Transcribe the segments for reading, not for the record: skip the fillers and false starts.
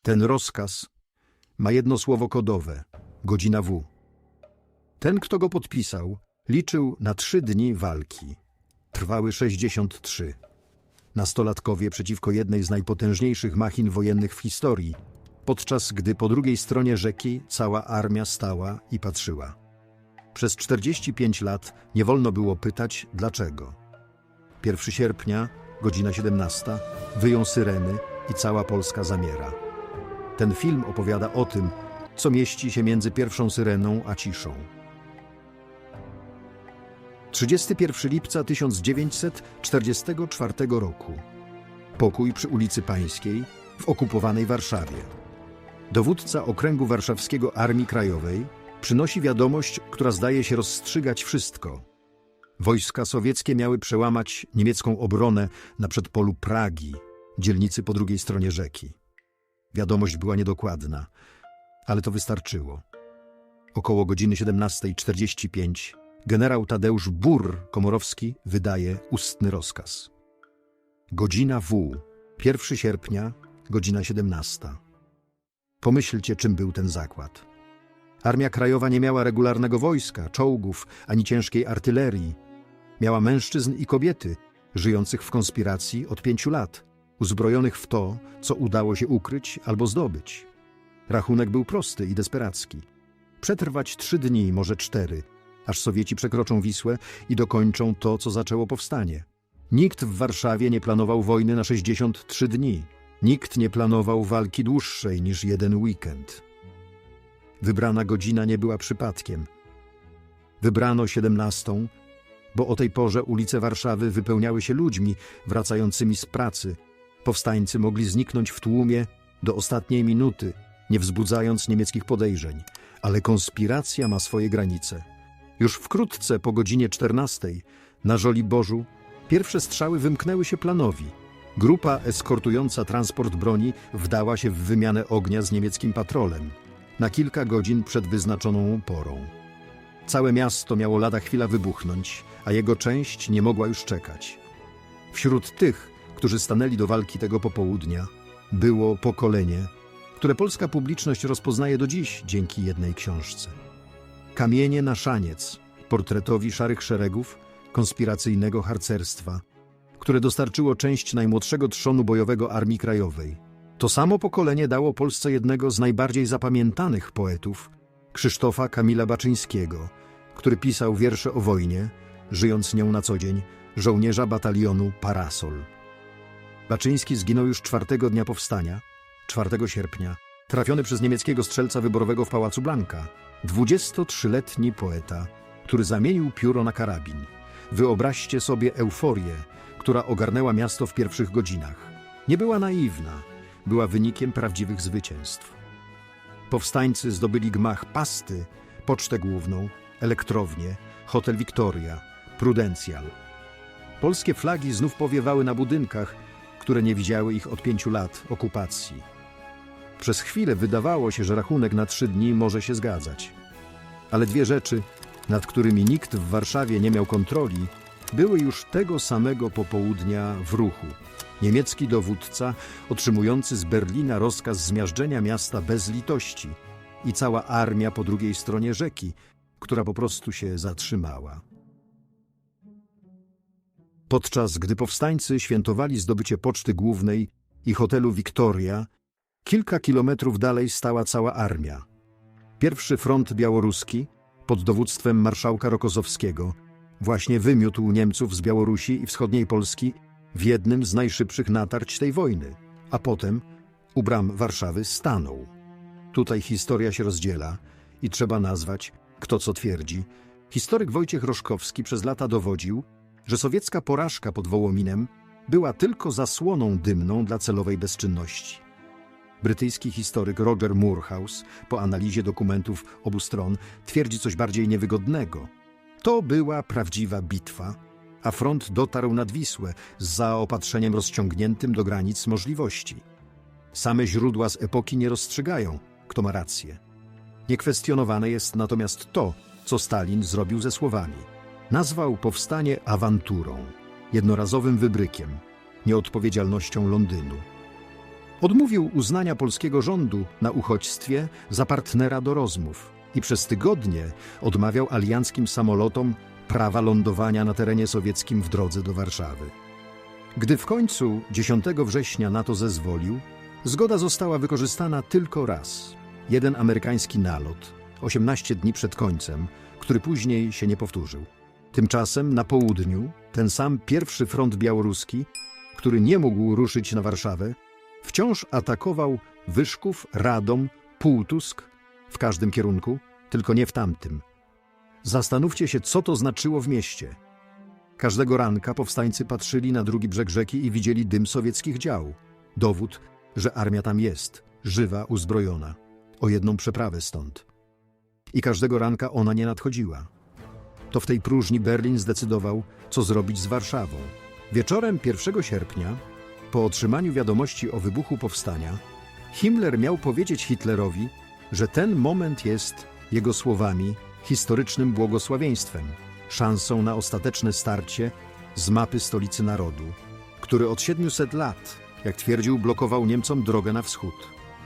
Ten rozkaz ma jedno słowo kodowe – godzina W. Ten, kto go podpisał, liczył na 3 dni walki. Trwały 63. Nastolatkowie przeciwko jednej z najpotężniejszych machin wojennych w historii, podczas gdy po drugiej stronie rzeki cała armia stała i patrzyła. Przez 45 lat nie wolno było pytać dlaczego. 1 sierpnia, godzina 17, wyją syreny i cała Polska zamiera. Ten film opowiada o tym, co mieści się między pierwszą syreną a ciszą. 31 lipca 1944 roku. Pokój przy ulicy Pańskiej w okupowanej Warszawie. Dowódca Okręgu Warszawskiego Armii Krajowej przynosi wiadomość, która zdaje się rozstrzygać wszystko. Wojska sowieckie miały przełamać niemiecką obronę na przedpolu Pragi, dzielnicy po drugiej stronie rzeki. Wiadomość była niedokładna, ale to wystarczyło. Około godziny 17:45 generał Tadeusz Burr-Komorowski wydaje ustny rozkaz. Godzina W, 1 sierpnia, godzina 17. Pomyślcie, czym był ten zakład. Armia Krajowa nie miała regularnego wojska, czołgów, ani ciężkiej artylerii. Miała mężczyzn i kobiety, żyjących w konspiracji od 5 lat, uzbrojonych w to, co udało się ukryć albo zdobyć. Rachunek był prosty i desperacki. Przetrwać 3 dni, może 4, aż Sowieci przekroczą Wisłę i dokończą to, co zaczęło powstanie. Nikt w Warszawie nie planował wojny na 63 dni. Nikt nie planował walki dłuższej niż 1 weekend. Wybrana godzina nie była przypadkiem. Wybrano 17, bo o tej porze ulice Warszawy wypełniały się ludźmi wracającymi z pracy. Powstańcy mogli zniknąć w tłumie do ostatniej minuty, nie wzbudzając niemieckich podejrzeń. Ale konspiracja ma swoje granice. Już wkrótce po godzinie 14 na Żoliborzu pierwsze strzały wymknęły się planowi. Grupa eskortująca transport broni wdała się w wymianę ognia z niemieckim patrolem na kilka godzin przed wyznaczoną porą. Całe miasto miało lada chwila wybuchnąć, a jego część nie mogła już czekać. Wśród tych, którzy stanęli do walki tego popołudnia, było pokolenie, które polska publiczność rozpoznaje do dziś dzięki jednej książce. Kamienie na szaniec, portretowi szarych szeregów, konspiracyjnego harcerstwa, które dostarczyło część najmłodszego trzonu bojowego Armii Krajowej. To samo pokolenie dało Polsce jednego z najbardziej zapamiętanych poetów, Krzysztofa Kamila Baczyńskiego, który pisał wiersze o wojnie, żyjąc nią na co dzień, żołnierza batalionu Parasol. Baczyński zginął już 4 dnia powstania, 4 sierpnia, trafiony przez niemieckiego strzelca wyborowego w Pałacu Blanka. 23-letni poeta, który zamienił pióro na karabin. Wyobraźcie sobie euforię, która ogarnęła miasto w pierwszych godzinach. Nie była naiwna, była wynikiem prawdziwych zwycięstw. Powstańcy zdobyli gmach Pasty, Pocztę Główną, Elektrownię, Hotel Victoria, Prudencjal. Polskie flagi znów powiewały na budynkach, które nie widziały ich od 5 lat okupacji. Przez chwilę wydawało się, że rachunek na 3 dni może się zgadzać. Ale 2 rzeczy, nad którymi nikt w Warszawie nie miał kontroli, były już tego samego popołudnia w ruchu. Niemiecki dowódca, otrzymujący z Berlina rozkaz zmiażdżenia miasta bez litości, i cała armia po drugiej stronie rzeki, która po prostu się zatrzymała. Podczas gdy powstańcy świętowali zdobycie Poczty Głównej i hotelu Victoria, kilka kilometrów dalej stała cała armia. Pierwszy front białoruski, pod dowództwem marszałka Rokossowskiego, właśnie wymiótł Niemców z Białorusi i wschodniej Polski w jednym z najszybszych natarć tej wojny, a potem u bram Warszawy stanął. Tutaj historia się rozdziela i trzeba nazwać, kto co twierdzi. Historyk Wojciech Roszkowski przez lata dowodził, że sowiecka porażka pod Wołominem była tylko zasłoną dymną dla celowej bezczynności. Brytyjski historyk Roger Moorhouse po analizie dokumentów obu stron twierdzi coś bardziej niewygodnego. To była prawdziwa bitwa, a front dotarł nad Wisłę z zaopatrzeniem rozciągniętym do granic możliwości. Same źródła z epoki nie rozstrzygają, kto ma rację. Niekwestionowane jest natomiast to, co Stalin zrobił ze słowami. Nazwał powstanie awanturą, jednorazowym wybrykiem, nieodpowiedzialnością Londynu. Odmówił uznania polskiego rządu na uchodźstwie za partnera do rozmów i przez tygodnie odmawiał alianckim samolotom prawa lądowania na terenie sowieckim w drodze do Warszawy. Gdy w końcu 10 września na to zezwolił, zgoda została wykorzystana tylko raz. Jeden amerykański nalot, 18 dni przed końcem, który później się nie powtórzył. Tymczasem na południu ten sam pierwszy front białoruski, który nie mógł ruszyć na Warszawę, wciąż atakował Wyszków, Radom, Półtusk w każdym kierunku, tylko nie w tamtym. Zastanówcie się, co to znaczyło w mieście. Każdego ranka powstańcy patrzyli na drugi brzeg rzeki i widzieli dym sowieckich dział. Dowód, że armia tam jest, żywa, uzbrojona. O jedną przeprawę stąd. I każdego ranka ona nie nadchodziła. To w tej próżni Berlin zdecydował, co zrobić z Warszawą. Wieczorem 1 sierpnia, po otrzymaniu wiadomości o wybuchu powstania, Himmler miał powiedzieć Hitlerowi, że ten moment jest, jego słowami, historycznym błogosławieństwem, szansą na ostateczne starcie z mapy stolicy narodu, który od 700 lat, jak twierdził, blokował Niemcom drogę na wschód.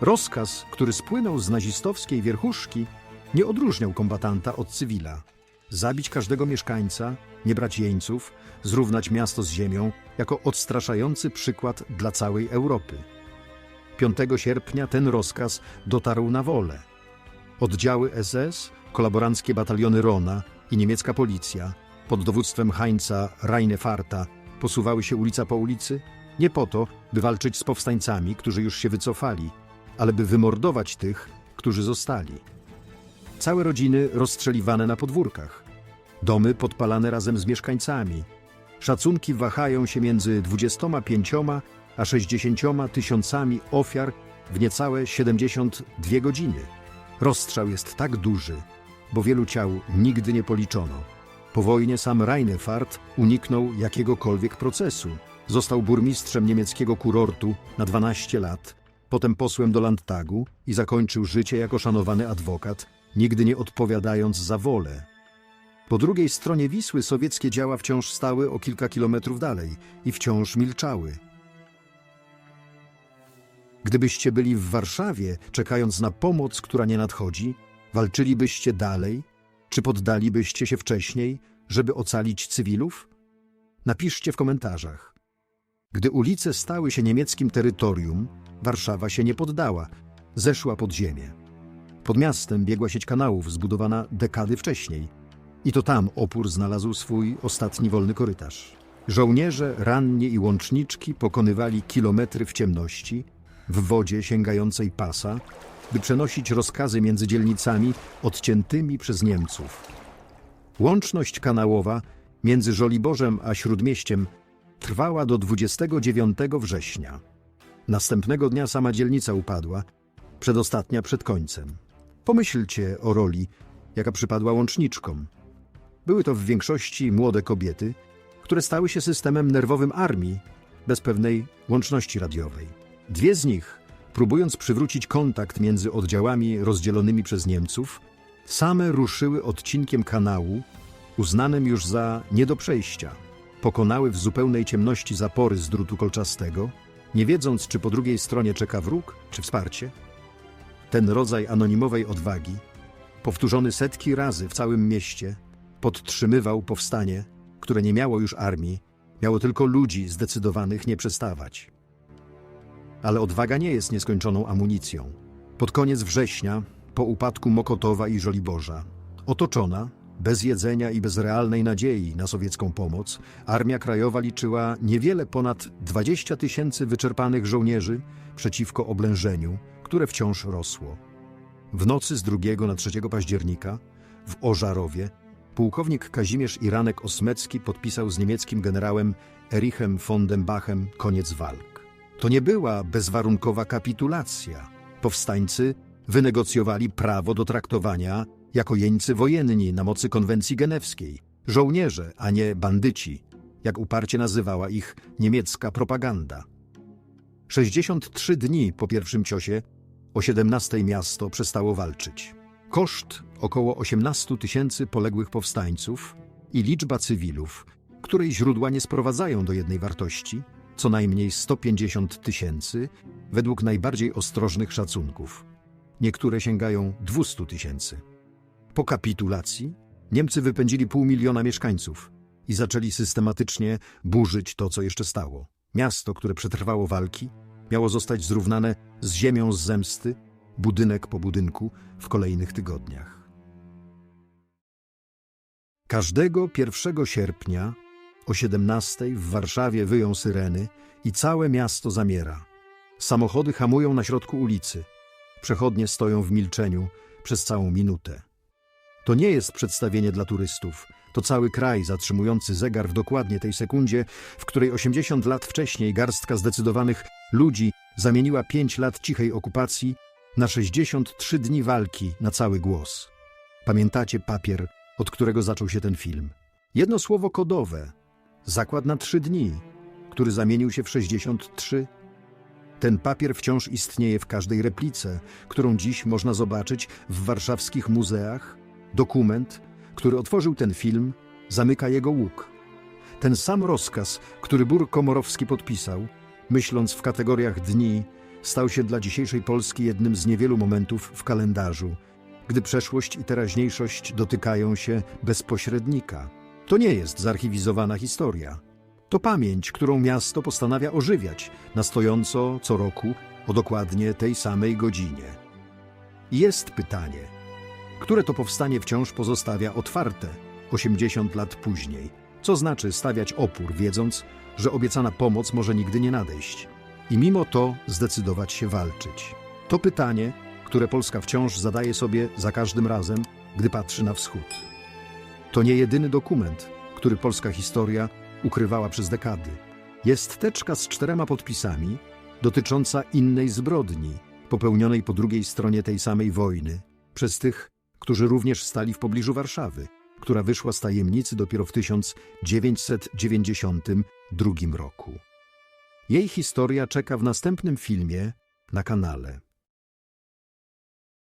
Rozkaz, który spłynął z nazistowskiej wierchuszki, nie odróżniał kombatanta od cywila. Zabić każdego mieszkańca, nie brać jeńców, zrównać miasto z ziemią jako odstraszający przykład dla całej Europy. 5 sierpnia ten rozkaz dotarł na wolę. Oddziały SS, kolaboranckie bataliony Rona i niemiecka policja pod dowództwem Heinza Reinefarta posuwały się ulica po ulicy, nie po to, by walczyć z powstańcami, którzy już się wycofali, ale by wymordować tych, którzy zostali. Całe rodziny rozstrzeliwane na podwórkach. Domy podpalane razem z mieszkańcami. Szacunki wahają się między 25 a 60 tysiącami ofiar w niecałe 72 godziny. Rozstrzał jest tak duży, bo wielu ciał nigdy nie policzono. Po wojnie sam Reinefart uniknął jakiegokolwiek procesu. Został burmistrzem niemieckiego kurortu na 12 lat, potem posłem do Landtagu i zakończył życie jako szanowany adwokat, nigdy nie odpowiadając za wolę. Po drugiej stronie Wisły sowieckie działa wciąż stały o kilka kilometrów dalej i wciąż milczały. Gdybyście byli w Warszawie, czekając na pomoc, która nie nadchodzi, walczylibyście dalej, czy poddalibyście się wcześniej, żeby ocalić cywilów? Napiszcie w komentarzach. Gdy ulice stały się niemieckim terytorium, Warszawa się nie poddała, zeszła pod ziemię. Pod miastem biegła sieć kanałów zbudowana dekady wcześniej. I to tam opór znalazł swój ostatni wolny korytarz. Żołnierze, ranni i łączniczki pokonywali kilometry w ciemności, w wodzie sięgającej pasa, by przenosić rozkazy między dzielnicami odciętymi przez Niemców. Łączność kanałowa między Żoliborzem a Śródmieściem trwała do 29 września. Następnego dnia sama dzielnica upadła, przedostatnia przed końcem. Pomyślcie o roli, jaka przypadła łączniczkom. Były to w większości młode kobiety, które stały się systemem nerwowym armii bez pewnej łączności radiowej. Dwie z nich, próbując przywrócić kontakt między oddziałami rozdzielonymi przez Niemców, same ruszyły odcinkiem kanału, uznanym już za nie do przejścia. Pokonały w zupełnej ciemności zapory z drutu kolczastego, nie wiedząc, czy po drugiej stronie czeka wróg, czy wsparcie. Ten rodzaj anonimowej odwagi, powtórzony setki razy w całym mieście, podtrzymywał powstanie, które nie miało już armii, miało tylko ludzi zdecydowanych nie przestawać. Ale odwaga nie jest nieskończoną amunicją. Pod koniec września, po upadku Mokotowa i Żoliborza, otoczona, bez jedzenia i bez realnej nadziei na sowiecką pomoc, Armia Krajowa liczyła niewiele ponad 20 000 wyczerpanych żołnierzy przeciwko oblężeniu, które wciąż rosło. W nocy z 2 na 3 października w Ożarowie pułkownik Kazimierz Iranek-Osmecki podpisał z niemieckim generałem Erichem von dem Bachem koniec walk. To nie była bezwarunkowa kapitulacja. Powstańcy wynegocjowali prawo do traktowania jako jeńcy wojenni na mocy konwencji genewskiej, żołnierze, a nie bandyci, jak uparcie nazywała ich niemiecka propaganda. 63 dni po pierwszym ciosie o 17 miasto przestało walczyć. Koszt około 18 000 poległych powstańców i liczba cywilów, której źródła nie sprowadzają do jednej wartości, co najmniej 150 000 według najbardziej ostrożnych szacunków. Niektóre sięgają 200 000. Po kapitulacji Niemcy wypędzili 500 000 mieszkańców i zaczęli systematycznie burzyć to, co jeszcze stało. Miasto, które przetrwało walki, miało zostać zrównane z ziemią z zemsty, budynek po budynku w kolejnych tygodniach. Każdego 1 sierpnia o 17:00 w Warszawie wyją syreny i całe miasto zamiera. Samochody hamują na środku ulicy. Przechodnie stoją w milczeniu przez całą minutę. To nie jest przedstawienie dla turystów. To cały kraj zatrzymujący zegar w dokładnie tej sekundzie, w której 80 lat wcześniej garstka zdecydowanych ludzi zamieniła 5 lat cichej okupacji na 63 dni walki na cały głos. Pamiętacie papier, od którego zaczął się ten film? Jedno słowo kodowe. Zakład na 3 dni, który zamienił się w 63. Ten papier wciąż istnieje w każdej replice, którą dziś można zobaczyć w warszawskich muzeach. Dokument, który otworzył ten film, zamyka jego łuk. Ten sam rozkaz, który Bur Komorowski podpisał, myśląc w kategoriach dni, stał się dla dzisiejszej Polski jednym z niewielu momentów w kalendarzu, gdy przeszłość i teraźniejszość dotykają się bezpośrednika. To nie jest zarchiwizowana historia. To pamięć, którą miasto postanawia ożywiać na stojąco co roku o dokładnie tej samej godzinie. I jest pytanie, które to powstanie wciąż pozostawia otwarte 80 lat później. Co znaczy stawiać opór, wiedząc, że obiecana pomoc może nigdy nie nadejść i mimo to zdecydować się walczyć? To pytanie, które Polska wciąż zadaje sobie za każdym razem, gdy patrzy na wschód. To nie jedyny dokument, który polska historia ukrywała przez dekady. Jest teczka z 4 podpisami dotycząca innej zbrodni, popełnionej po drugiej stronie tej samej wojny, przez tych, którzy również stali w pobliżu Warszawy, która wyszła z tajemnicy dopiero w 1992 roku. Jej historia czeka w następnym filmie na kanale.